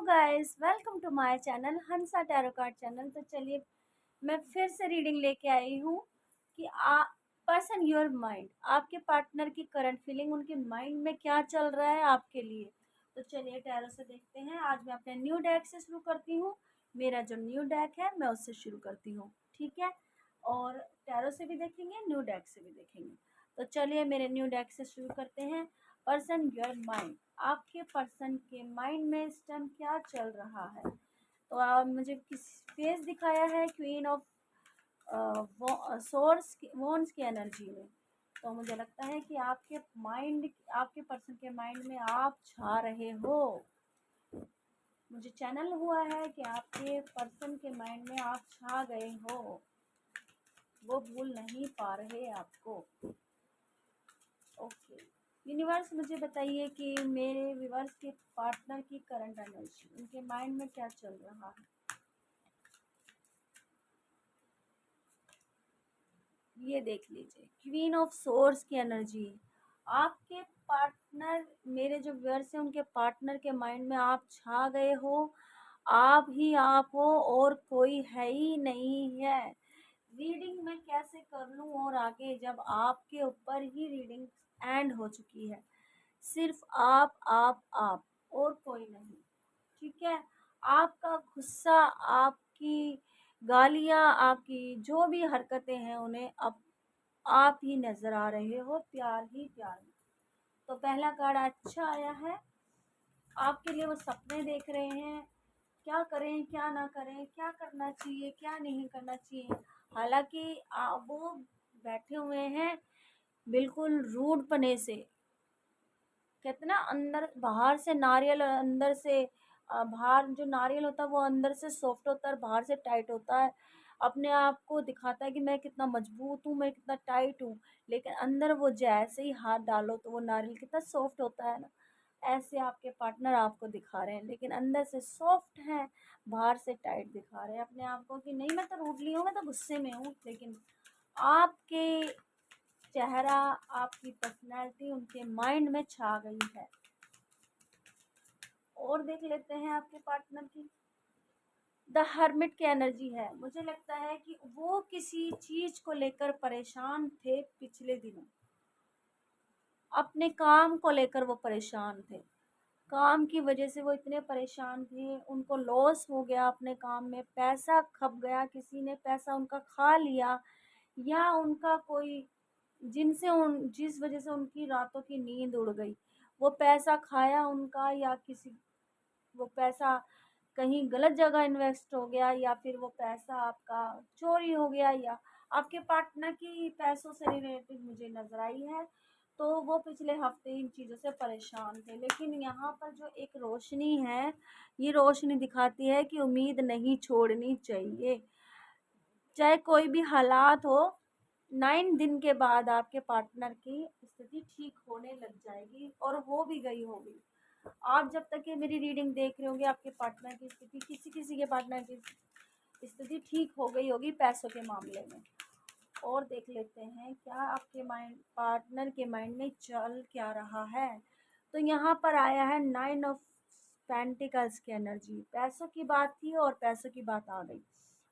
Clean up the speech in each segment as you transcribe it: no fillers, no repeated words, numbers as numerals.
Guys, welcome to my channel Hansa tarot card channel. तो चलिए मैं फिर से रीडिंग लेके आई हूँ कि पर्सन योर माइंड, आपके पार्टनर की करंट फीलिंग, उनके माइंड में क्या चल रहा है आपके लिए। तो चलिए टैरो से देखते हैं। आज मैं अपने न्यू डेक से शुरू करती हूँ। मेरा जो न्यू डेक है मैं उससे शुरू करती हूँ, ठीक है। और टैरो से भी देखेंगे, न्यू डेक से भी देखेंगे। तो चलिए मेरे न्यू डेक से शुरू करते हैं। पर्सन योर माइंड, आपके पर्सन के माइंड में इस टाइम क्या चल रहा है। तो मुझे किस फेस दिखाया है, क्वीन ऑफ सोर्स वॉन्ड्स की एनर्जी में। तो मुझे लगता है कि आपके पर्सन के माइंड में आप छा रहे हो। मुझे चैनल हुआ है कि आपके पर्सन के माइंड में आप छा गए हो, वो भूल नहीं पा रहे आपको। ओके यूनिवर्स, मुझे बताइए कि मेरे व्यूवर्स के पार्टनर की करंट एनर्जी, उनके माइंड में क्या चल रहा है। ये देख लीजिए, क्वीन ऑफ सोर्स की एनर्जी। आपके पार्टनर, मेरे जो व्यूअर्स हैं उनके पार्टनर के माइंड में आप छा गए हो। आप ही आप हो और कोई है ही नहीं है। रीडिंग मैं कैसे कर लूँ और आगे, जब आपके ऊपर ही रीडिंग एंड हो चुकी है। सिर्फ आप और कोई नहीं, ठीक है। आपका गुस्सा, आपकी गालियाँ, आपकी जो भी हरकतें हैं उन्हें अब आप ही नज़र आ रहे हो, प्यार ही प्यार में। तो पहला कार्ड अच्छा आया है। आपके लिए वो सपने देख रहे हैं, क्या करें क्या ना करें, क्या करना चाहिए क्या नहीं करना चाहिए। हालांकि वो बैठे हुए हैं बिल्कुल रूड पने से। कहते ना, अंदर बाहर से नारियल और अंदर से बाहर जो नारियल होता है वो अंदर से सॉफ्ट होता है और बाहर से टाइट होता है। अपने आप को दिखाता है कि मैं कितना मजबूत हूँ, मैं कितना टाइट हूँ, लेकिन अंदर वो जैसे ही हाथ डालो तो वो नारियल कितना सॉफ्ट होता है ना। ऐसे आपके पार्टनर आपको दिखा रहे हैं, लेकिन अंदर से सॉफ्ट है, बाहर से टाइट दिखा रहे हैं अपने आप को कि नहीं मैं तो रूडली हूँ, मैं तो गुस्से में हूँ। लेकिन आपके चेहरा, आपकी पर्सनैलिटी उनके माइंड में छा गई है। और देख लेते हैं आपके पार्टनर की। द हर्मिट की एनर्जी है। मुझे लगता है कि वो किसी चीज को लेकर परेशान थे पिछले दिनों। अपने काम को लेकर वो परेशान थे। काम की वजह से वो इतने परेशान थे, उनको लॉस हो गया अपने काम में, पैसा खप गया, किसी ने पैसा उनका खा लिया, या उनका कोई जिस वजह से उनकी रातों की नींद उड़ गई, वो पैसा खाया उनका, या किसी वो पैसा कहीं गलत जगह इन्वेस्ट हो गया, या फिर वो पैसा आपका चोरी हो गया, या आपके पार्टनर की पैसों से रिलेटेड मुझे नजर आई है। तो वो पिछले हफ्ते इन चीज़ों से परेशान थे। लेकिन यहाँ पर जो एक रोशनी है, ये रोशनी दिखाती है कि उम्मीद नहीं छोड़नी चाहिए, चाहे कोई भी हालात हो। 9 दिन के बाद आपके पार्टनर की स्थिति ठीक होने लग जाएगी, और हो भी गई होगी। आप जब तक ये मेरी रीडिंग देख रहे होंगे, आपके पार्टनर की स्थिति, किसी किसी के पार्टनर की स्थिति ठीक हो गई होगी पैसों के मामले में। और देख लेते हैं क्या आपके माइंड, पार्टनर के माइंड में चल क्या रहा है। तो यहाँ पर आया है 9 ऑफ पेंटिकल्स की एनर्जी। पैसों की बात थी और पैसों की बात आ गई।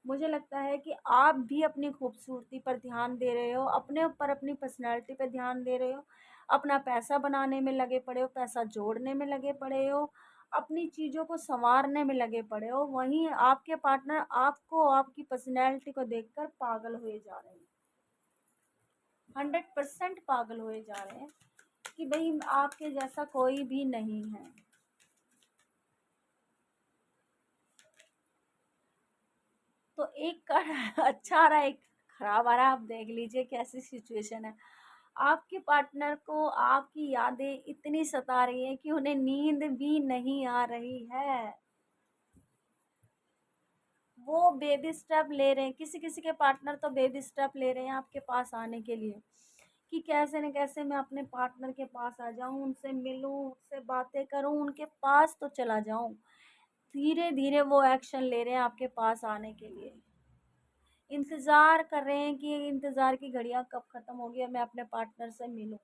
मुझे लगता है कि आप भी अपनी खूबसूरती पर ध्यान दे रहे हो, अपने ऊपर, अपनी पर्सनैलिटी पर ध्यान दे रहे हो, अपना पैसा बनाने में लगे पड़े हो, पैसा जोड़ने में लगे पड़े हो, अपनी चीज़ों को संवारने में लगे पड़े हो। वहीं आपके पार्टनर आपको, आपकी पर्सनैलिटी को देखकर पागल हुए जा रहे हैं। 100% पागल हुए जा रहे हैं कि भाई आपके जैसा कोई भी नहीं है। तो एक कार्ड अच्छा आ रहा है, एक खराब आ रहा है। आप देख लीजिए कैसी सिचुएशन है। आपके पार्टनर को आपकी यादें इतनी सता रही है कि उन्हें नींद भी नहीं आ रही है। वो बेबी स्टेप ले रहे हैं, किसी किसी के पार्टनर तो बेबी स्टेप ले रहे हैं आपके पास आने के लिए, कि कैसे न कैसे मैं अपने पार्टनर के पास आ जाऊं, उनसे मिलूं, उनसे बातें करूं, उनके पास तो चला जाऊं। धीरे धीरे वो एक्शन ले रहे हैं आपके पास आने के लिए। इंतज़ार कर रहे हैं कि इंतज़ार की घड़ियां कब ख़त्म होगी और मैं अपने पार्टनर से मिलूं।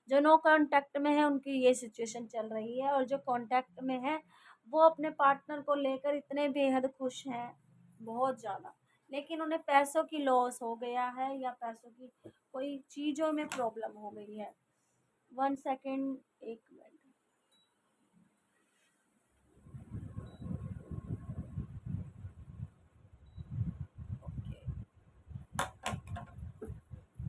जो नो कांटेक्ट में है उनकी ये सिचुएशन चल रही है, और जो कांटेक्ट में है वो अपने पार्टनर को लेकर इतने बेहद खुश हैं, बहुत ज़्यादा, लेकिन उन्हें पैसों की लॉस हो गया है या पैसों की कोई चीज़ों में प्रॉब्लम हो गई है। 1 सेकंड, 1 मिनट।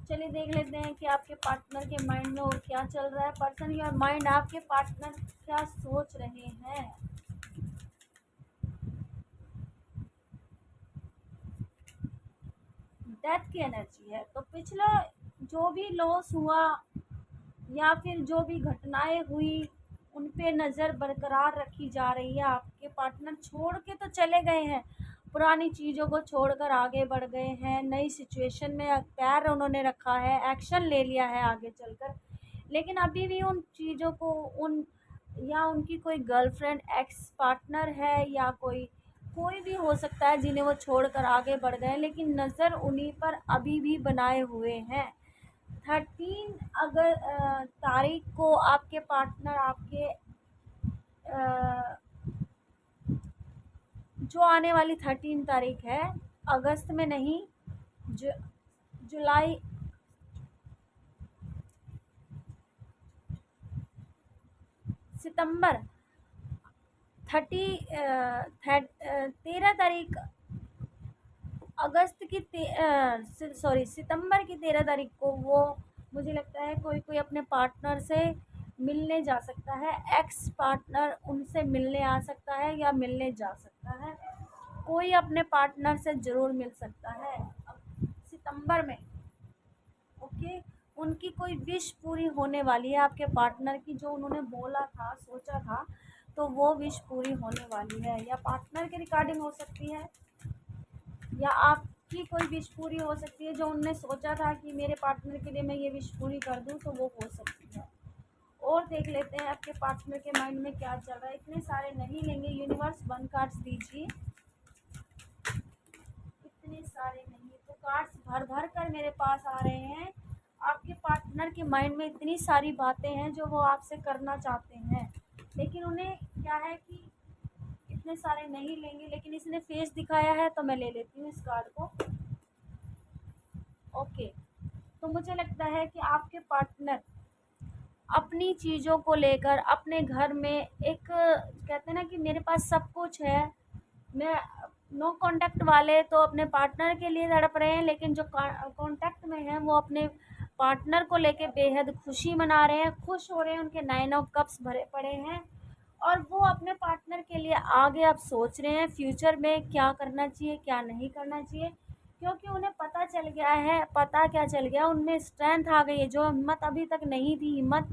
चलिए देख लेते हैं कि आपके पार्टनर के माइंड में और क्या चल रहा है। पर्सन योर माइंड, आपके पार्टनर क्या सोच रहे हैं। डेथ की एनर्जी है, तो पिछला जो भी लॉस हुआ या फिर जो भी घटनाएं हुई उन पे नज़र बरकरार रखी जा रही है। आपके पार्टनर छोड़ के तो चले गए हैं, पुरानी चीज़ों को छोड़कर आगे बढ़ गए हैं, नई सिचुएशन में पैर उन्होंने रखा है, एक्शन ले लिया है आगे चलकर, लेकिन अभी भी उन चीज़ों को उन या उनकी कोई गर्लफ्रेंड, एक्स पार्टनर है या कोई कोई भी हो सकता है जिन्हें वो छोड़कर आगे बढ़ गए, लेकिन नज़र उन्हीं पर अभी भी बनाए हुए हैं। 13 अगर तारीख को आपके पार्टनर आपके जो आने वाली 13 तारीख है, अगस्त में नहीं, जुलाई, सितंबर 13 तारीख अगस्त की सॉरी सितंबर की 13 तारीख को वो, मुझे लगता है कोई कोई अपने पार्टनर से मिलने जा सकता है, एक्स पार्टनर उनसे मिलने आ सकता है या मिलने जा सकता है, कोई अपने पार्टनर से ज़रूर मिल सकता है सितंबर में। ओके, उनकी कोई विश पूरी होने वाली है आपके पार्टनर की, जो उन्होंने बोला था, सोचा था, तो वो विश पूरी होने वाली है, या पार्टनर के रिगार्डिंग हो सकती है या आपकी कोई विश पूरी हो सकती है, जो उनने सोचा था कि मेरे पार्टनर के लिए मैं ये विश पूरी कर दूं, तो वो हो सकती है। और देख लेते हैं आपके पार्टनर के माइंड में क्या चल रहा है। इतने सारे नहीं लेंगे, यूनिवर्स 1 कार्ड्स दीजिए। इतने सारे नहीं, तो कार्ड्स भर भर कर मेरे पास आ रहे हैं। आपके पार्टनर के माइंड में इतनी सारी बातें हैं जो वो आपसे करना चाहते हैं, लेकिन उन्हें क्या है कि इतने सारे नहीं लेंगे, लेकिन इसने फेस दिखाया है तो मैं ले लेती हूँ इस कार्ड को। ओके, तो मुझे लगता है कि आपके पार्टनर अपनी चीज़ों को लेकर अपने घर में एक, कहते हैं ना कि मेरे पास सब कुछ है, मैं, नो कांटेक्ट वाले तो अपने पार्टनर के लिए तड़प रहे हैं, लेकिन जो कांटेक्ट में हैं वो अपने पार्टनर को लेके बेहद खुशी मना रहे हैं, खुश हो रहे हैं, उनके 9 ऑफ कप्स भरे पड़े हैं और वो अपने पार्टनर के लिए आगे अब सोच रहे हैं फ्यूचर में क्या करना चाहिए, क्या नहीं करना चाहिए, क्योंकि उन्हें पता चल गया है, पता क्या चल गया, उनमें स्ट्रेंथ आ गई है, जो हिम्मत अभी तक नहीं थी, हिम्मत,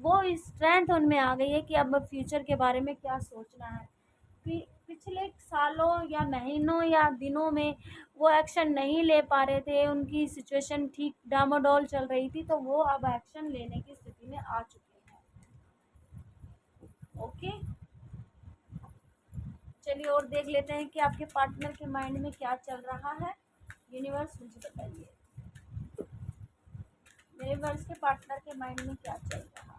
वो स्ट्रेंथ उनमें आ गई है कि अब फ्यूचर के बारे में क्या सोचना है। पिछले सालों या महीनों या दिनों में वो एक्शन नहीं ले पा रहे थे, उनकी सिचुएशन ठीक डामाडोल चल रही थी, तो वो अब एक्शन लेने की स्थिति में आ चुके हैं। ओके, चलिए और देख लेते हैं कि आपके पार्टनर के माइंड में क्या चल रहा है। यूनिवर्स मुझे बताइए, यूनिवर्स के पार्टनर के माइंड में क्या चल रहा है।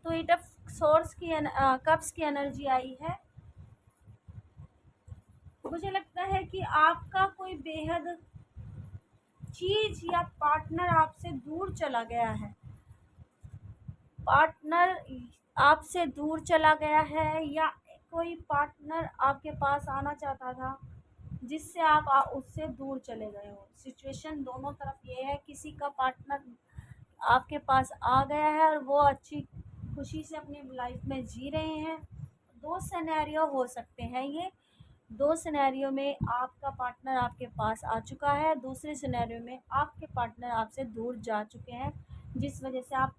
तो इट ऑफ सोर्स की कप्स की एनर्जी आई है। मुझे लगता है कि आपका कोई बेहद चीज या पार्टनर आपसे दूर चला गया है, पार्टनर आपसे दूर चला गया है, या कोई पार्टनर आपके पास आना चाहता था जिससे आप उससे दूर चले गए हो। सिचुएशन दोनों तरफ ये है, किसी का पार्टनर आपके पास आ गया है और वो अच्छी खुशी से अपनी लाइफ में जी रहे हैं। 2 सिनेरियो हो सकते हैं ये, 2 सिनेरियो में आपका पार्टनर आपके पास आ चुका है, दूसरे सिनेरियो में आपके पार्टनर आपसे दूर जा चुके हैं, जिस वजह से आप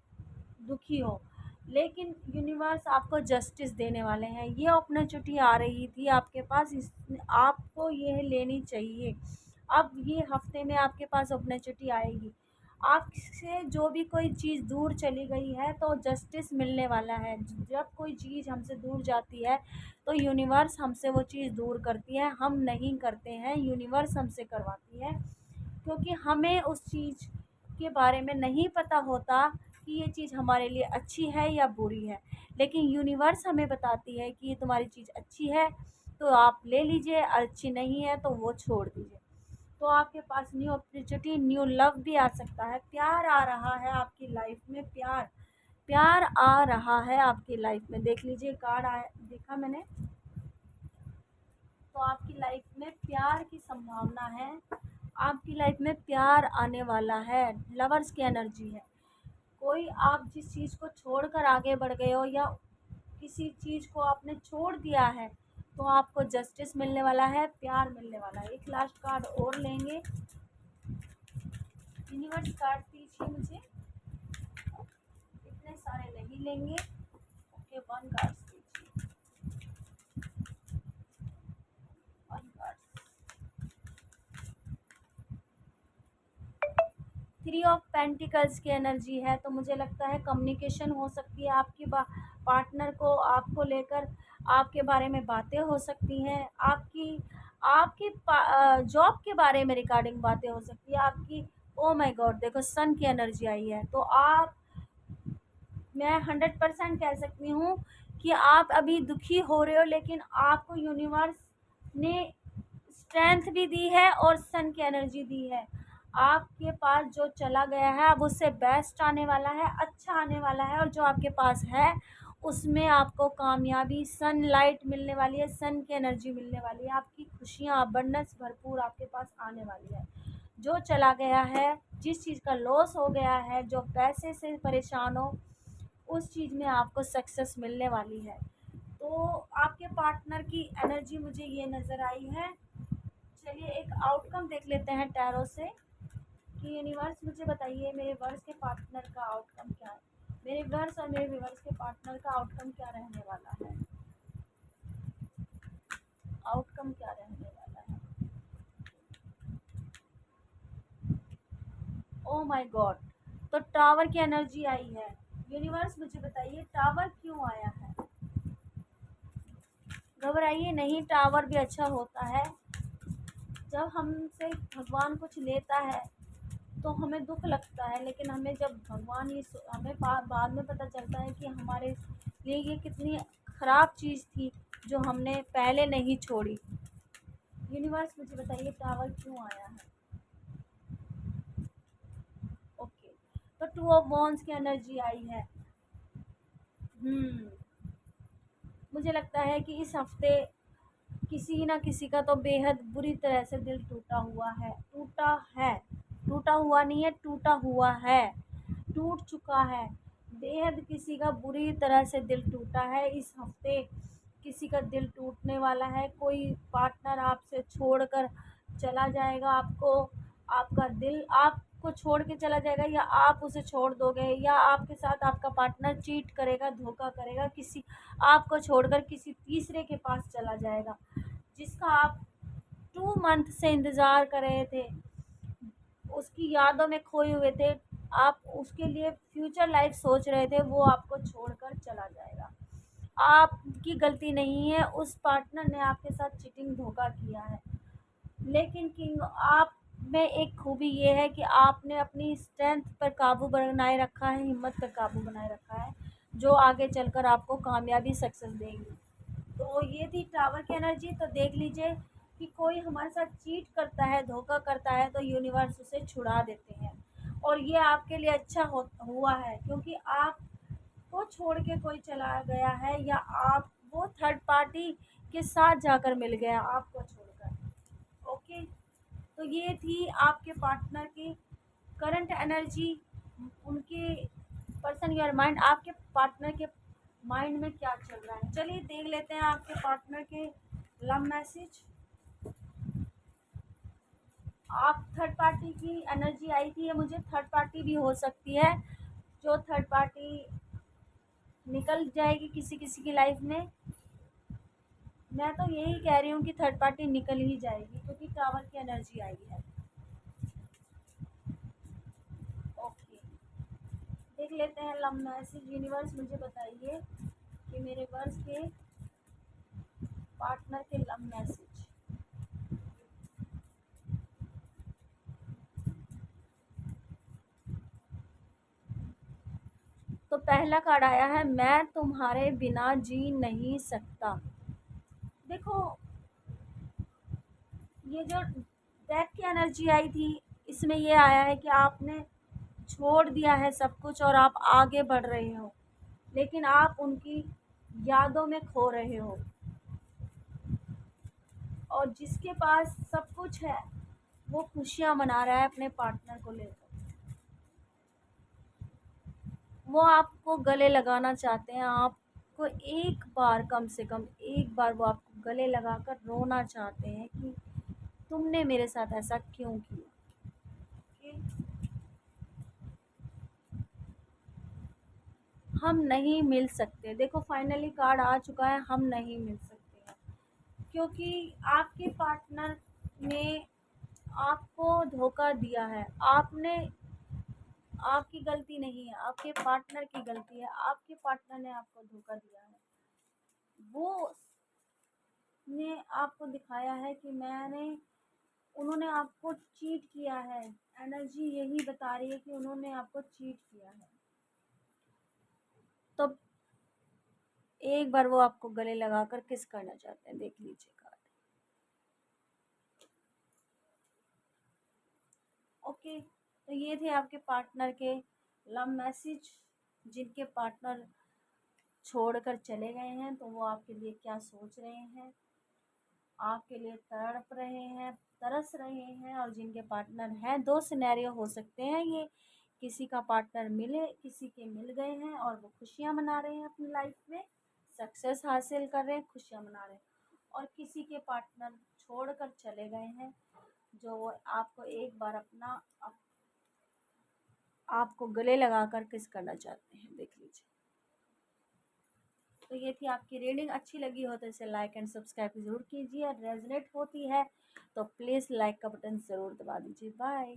दुखी हो, लेकिन यूनिवर्स आपको जस्टिस देने वाले हैं। ये अपॉर्चुनिटी आ रही थी आपके पास, इस आपको ये लेनी चाहिए। अब ये हफ्ते में आपके पास अपॉर्चुनिटी आएगी, आपसे जो भी कोई चीज़ दूर चली गई है तो जस्टिस मिलने वाला है। जब कोई चीज़ हमसे दूर जाती है तो यूनिवर्स हमसे वो चीज़ दूर करती है, हम नहीं करते हैं, यूनिवर्स हमसे करवाती है। क्योंकि हमें उस चीज़ के बारे में नहीं पता होता कि ये चीज़ हमारे लिए अच्छी है या बुरी है। लेकिन यूनिवर्स हमें बताती है कि ये तुम्हारी चीज़ अच्छी है तो आप ले लीजिए, अच्छी नहीं है तो वो छोड़ दीजिए। तो आपके पास न्यू अपॉर्चुनिटी, न्यू लव भी आ सकता है, प्यार आ रहा है आपकी लाइफ में, प्यार प्यार आ रहा है आपकी लाइफ में। देख लीजिए कार्ड आया, देखा मैंने, तो आपकी लाइफ में प्यार की संभावना है, आपकी लाइफ में प्यार आने वाला है, लवर्स की एनर्जी है। कोई आप जिस चीज़ को छोड़कर आगे बढ़ गए हो या किसी चीज़ को आपने छोड़ दिया है तो आपको जस्टिस मिलने वाला है, प्यार मिलने वाला है। एक लास्ट कार्ड और लेंगे, यूनिवर्स कार्ड दीजिए मुझे, इतने सारे नहीं लेंगे। ओके, वन कार्ड दीजिए, one card. Three of pentacles की एनर्जी है, तो मुझे लगता है कम्युनिकेशन हो सकती है आपकी पार्टनर को आपको लेकर, आपके बारे में बातें हो सकती हैं, आपकी आपकी जॉब के बारे में रिगार्डिंग बातें हो सकती है आपकी। ओ माय गॉड, देखो सन की एनर्जी आई है, तो आप, मैं 100% कह सकती हूँ कि आप अभी दुखी हो रहे हो, लेकिन आपको यूनिवर्स ने स्ट्रेंथ भी दी है और सन की एनर्जी दी है। आपके पास जो चला गया है अब उससे बेस्ट आने वाला है, अच्छा आने वाला है, और जो आपके पास है उसमें आपको कामयाबी, सनलाइट मिलने वाली है, सन की एनर्जी मिलने वाली है, आपकी खुशियाँ अबंडेंस भरपूर आपके पास आने वाली है। जो चला गया है, जिस चीज़ का लॉस हो गया है, जो पैसे से परेशान हो, उस चीज़ में आपको सक्सेस मिलने वाली है। तो आपके पार्टनर की एनर्जी मुझे ये नज़र आई है। चलिए एक आउटकम देख लेते हैं टैरो से कि यूनिवर्स मुझे बताइए मेरे वर्स के पार्टनर का आउटकम क्या है, मेरे वर्स और मेरे विवर्स के पार्टनर का आउटकम क्या रहने वाला है, आउटकम क्या रहने वाला है। ओ माय गॉड, तो टावर की एनर्जी आई है। यूनिवर्स मुझे बताइए टावर क्यों आया है। घबराइए नहीं, टावर भी अच्छा होता है। जब हमसे भगवान कुछ लेता है तो हमें दुख लगता है, लेकिन हमें जब भगवान ये हमें बाद में पता चलता है कि हमारे लिए ये कितनी ख़राब चीज़ थी जो हमने पहले नहीं छोड़ी। यूनिवर्स मुझे बताइए टावर क्यों आया है। ओके, तो टू ऑफ वॉन्ड्स की एनर्जी आई है। मुझे लगता है कि इस हफ्ते किसी ना किसी का तो बेहद बुरी तरह से दिल टूटा हुआ है, टूटा है, टूटा हुआ नहीं है, टूटा हुआ है, टूट चुका है। बेहद किसी का बुरी तरह से दिल टूटा है इस हफ्ते, किसी का दिल टूटने वाला है। कोई पार्टनर आपसे छोड़कर चला जाएगा, आपको, आपका दिल आपको छोड़ के चला जाएगा, या आप उसे छोड़ दोगे, या आपके साथ आपका पार्टनर चीट करेगा, धोखा करेगा, किसी आपको छोड़कर किसी तीसरे के पास चला जाएगा जिसका आप 2 मंथ से इंतज़ार कर रहे थे, उसकी यादों में खोए हुए थे, आप उसके लिए फ्यूचर लाइफ सोच रहे थे, वो आपको छोड़कर चला जाएगा। आपकी गलती नहीं है, उस पार्टनर ने आपके साथ चीटिंग धोखा किया है, लेकिन किंग आप में एक खूबी ये है कि आपने अपनी स्ट्रेंथ पर काबू बनाए रखा है, हिम्मत पर काबू बनाए रखा है, जो आगे चलकर आपको कामयाबी, सक्सेस देगी। तो ये थी टावर की एनर्जी। तो देख लीजिए कि कोई हमारे साथ चीट करता है, धोखा करता है, तो यूनिवर्स उसे छुड़ा देते हैं, और ये आपके लिए अच्छा हुआ है, क्योंकि आपको छोड़ के कोई चला गया है, या आप वो थर्ड पार्टी के साथ जाकर मिल गया आपको छोड़कर। ओके, तो ये थी आपके पार्टनर की करंट एनर्जी, उनके पर्सन योर माइंड, आपके पार्टनर के माइंड में क्या चल रहा है। चलिए देख लेते हैं आपके पार्टनर के लव मैसेज। आप थर्ड पार्टी की एनर्जी आई थी, ये मुझे थर्ड पार्टी भी हो सकती है, जो थर्ड पार्टी निकल जाएगी किसी किसी की लाइफ में। मैं तो यही कह रही हूँ कि थर्ड पार्टी निकल ही जाएगी, क्योंकि टावर की एनर्जी आई है। ओके, देख लेते हैं लव मैसेज। यूनिवर्स मुझे बताइए कि मेरे वर्ष के पार्टनर के लव मैसेज। पहला कार्ड आया है, मैं तुम्हारे बिना जी नहीं सकता। देखो, ये जो डेथ की एनर्जी आई थी, इसमें ये आया है कि आपने छोड़ दिया है सब कुछ और आप आगे बढ़ रहे हो, लेकिन आप उनकी यादों में खो रहे हो। और जिसके पास सब कुछ है वो खुशियाँ मना रहा है अपने पार्टनर को लेकर। वो आपको गले लगाना चाहते हैं, आपको एक बार, कम से कम एक बार वो आपको गले लगाकर रोना चाहते हैं कि तुमने मेरे साथ ऐसा क्यों किया। कि हम नहीं मिल सकते। देखो, फाइनली कार्ड आ चुका है, हम नहीं मिल सकते हैं, क्योंकि आपके पार्टनर ने आपको धोखा दिया है। आपने, आपकी गलती नहीं है, आपके पार्टनर की गलती है। आपके पार्टनर ने आपको धोखा दिया है। वो ने आपको दिखाया है कि उन्होंने आपको चीट किया है। एनर्जी यही बता रही है कि उन्होंने आपको चीट किया है। तो एक बार वो आपको गले लगाकर किस करना चाहते हैं, देख लीजिए कार्ड। ओके, तो ये थे आपके पार्टनर के लव मैसेज। जिनके पार्टनर छोड़कर चले गए हैं, तो वो आपके लिए क्या सोच रहे हैं, आपके लिए तड़प रहे हैं, तरस रहे हैं। और जिनके पार्टनर हैं, दो सिनेरियो हो सकते हैं ये। किसी का पार्टनर मिले, किसी के मिल गए हैं और वो खुशियाँ मना रहे हैं अपनी लाइफ में, सक्सेस हासिल कर रहे हैं, खुशियाँ मना रहे हैं। और किसी के पार्टनर छोड़कर चले गए हैं, जो वो आपको एक बार आपको गले लगाकर किस करना चाहते हैं, देख लीजिए। तो ये थी आपकी रीडिंग। अच्छी लगी हो तो इसे लाइक एंड सब्सक्राइब ज़रूर कीजिए। और रेजनेट होती है तो प्लीज़ लाइक का बटन ज़रूर दबा दीजिए। बाय।